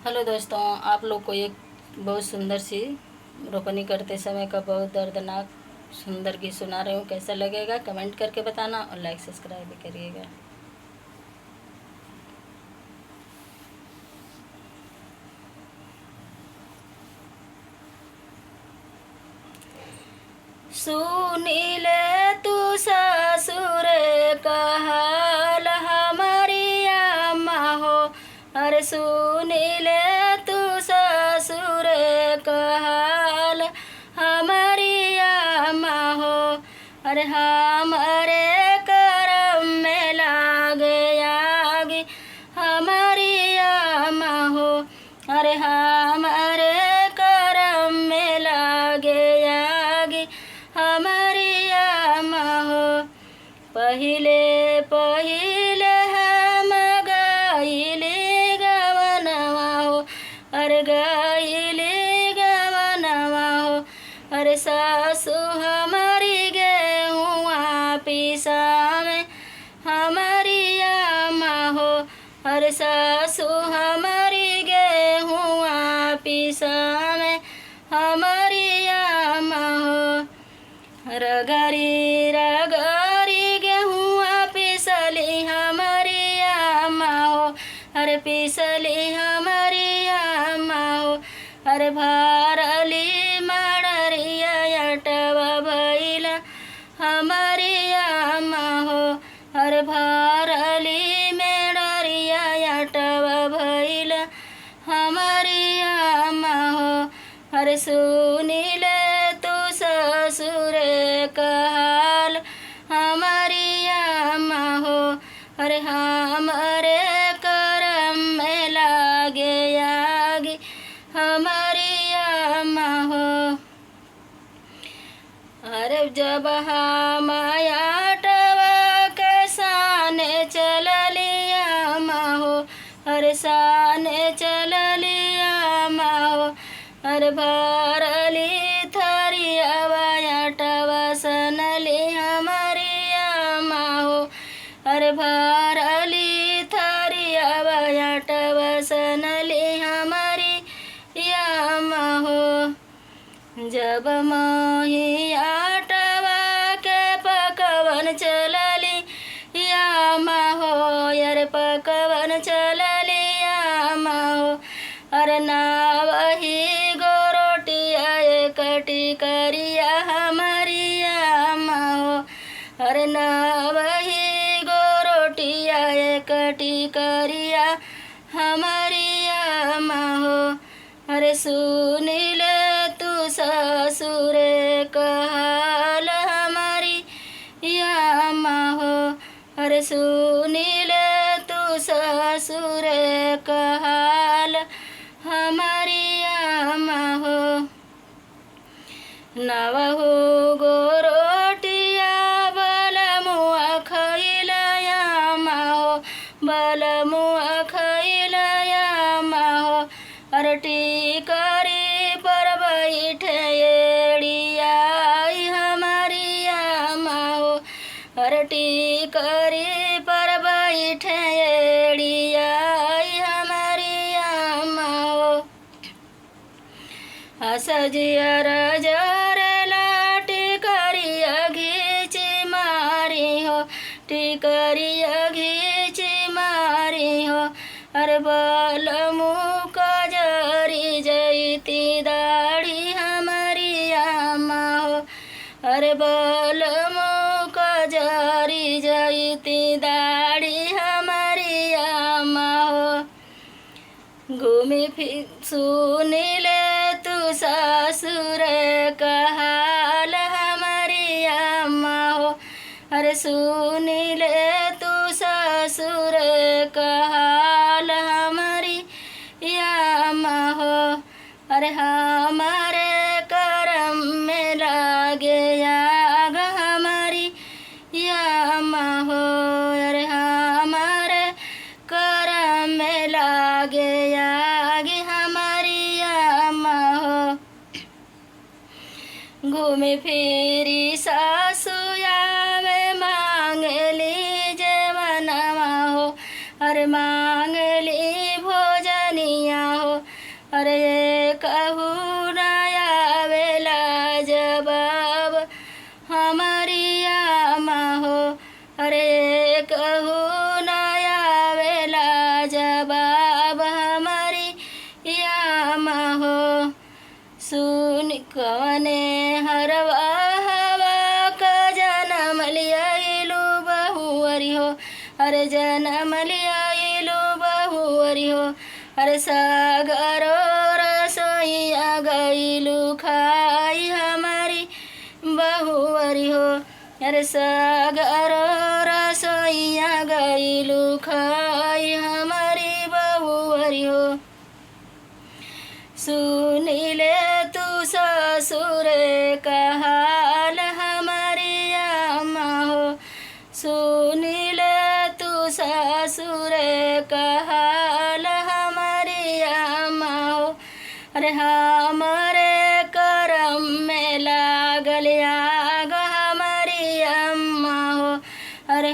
Hello दोस्तों, आप लोग को एक बहुत सुंदर सी रोपनी करते समय का बहुत दर्दनाक सुंदर गीत सुना रही हूँ। कैसा लगेगा कमेंट करके बताना और लाइक सब्सक्राइब भी करिएगा। सुनीले तू ससुर का हाल हमारी अम्मा हो। अरे सुनीले तू ससुर का हाल हमारी अम्मा हो। अरे हमारे करम में लागे आगे हमारी अम्मा हो। अरे हमारे करम में लागे आगे हमारी अम्मा हो। पहिले पहिले हम गाइली गवनवा हो। अरे गाइली गवनवा हो। अरे सासू हमारी गेहुआ पिसावे हमारी अम्मा हो। अरे सासू हमारी गेहुआ पिसावे हमारी अम्मा हो। रगरी रगरी गेहुआ पिसली हमारी अम्मा हो। अरे पिसली हमारी अम्मा हो। अरे भरली मड़रिया अटवा भइला हमारी अम्मा हो। अरे भरली मेड़रिया अटवा भइला हमारी अम्मा हो। अरे सुनीले तू ससुर का हाल हमारी अम्मा हो। अरे हमारे करम में लागे आगे हमारी अम्मा हो। अरे जब हम आटवा के साने चलली अम्मा हो। अरे साने चलली अम्मा हो। अरे भरली थरियावा आटवा सनली हमारी अम्मा हो। अरे भरली थरियावा आटवा सनली हमारी अम्मा हो। जब मोही आटवा के पकवन चलली अम्मा हो। अरे पकवन चलली अम्मा हो। अरे नावही गोरोटिया एकटी करिया हमारी अम्मा हो। अरे नावही गोरोटिया एकटी करिया हमारी अम्मा हो। अरे सुनीले तू ससुर का हाल हमारी अम्मा हो। अरे सुनीले तू ससुर का हाल हमारी अम्मा हो। नवहु गोरोटिया बलमुआ खइला अम्मा हो। बलमुआ खइला अम्मा हो। अरे टिकरी पर बैठे एड़िया हमारी अम्मा हो। अरे टिकरी पर बैठे एड़िया हमारी अम्मा हो। सजियर जरला टिकरिया घीची मारी हो। टिकरिया घीची मारी हो। अरे बलमु कजरी जैती दाढ़ी हमारी अम्मा हो। अरे बलमु कजरी जैती दाढ़ी हमारी अम्मा हो। घूमी फिर सुनीले तू ससुर का हाल हमारी अम्मा हो। अरे सुनीले तू ससुर का हाल हमारी अम्मा हो। अरे हमारे करम में लागे आग हमारी अम्मा हो। अरे हमारे करम में लागे आगे हमारी अम्मा हो। घूमे फिरी सासुया में मांगली जवनवा हो। अरे मांगली भोजनिया हो। अरे ये कहूँ न आवेला जवाब हमारी आमा हो। अरे ये कहूँ न आवेला जवाब हमारी आमा हो। सुन कवने हरवा हवा का जनम लिया इलू बहुअरी हो। अरे जनम लिया इलू बहुअरी हो। अरे सागरो रसोईया गईलू खाई हमारी बहुअरी हो। अरे सागरो रसोईया गईलू खाई हमारी बहुअरी हो। सुनीले तू ससुर का हाल हमारी आमा हो। सुनीले तू ससुर का हाल हमारी आमा हो। अरे हमारे करम में लागल आग हमारी अम्मा हो। अरे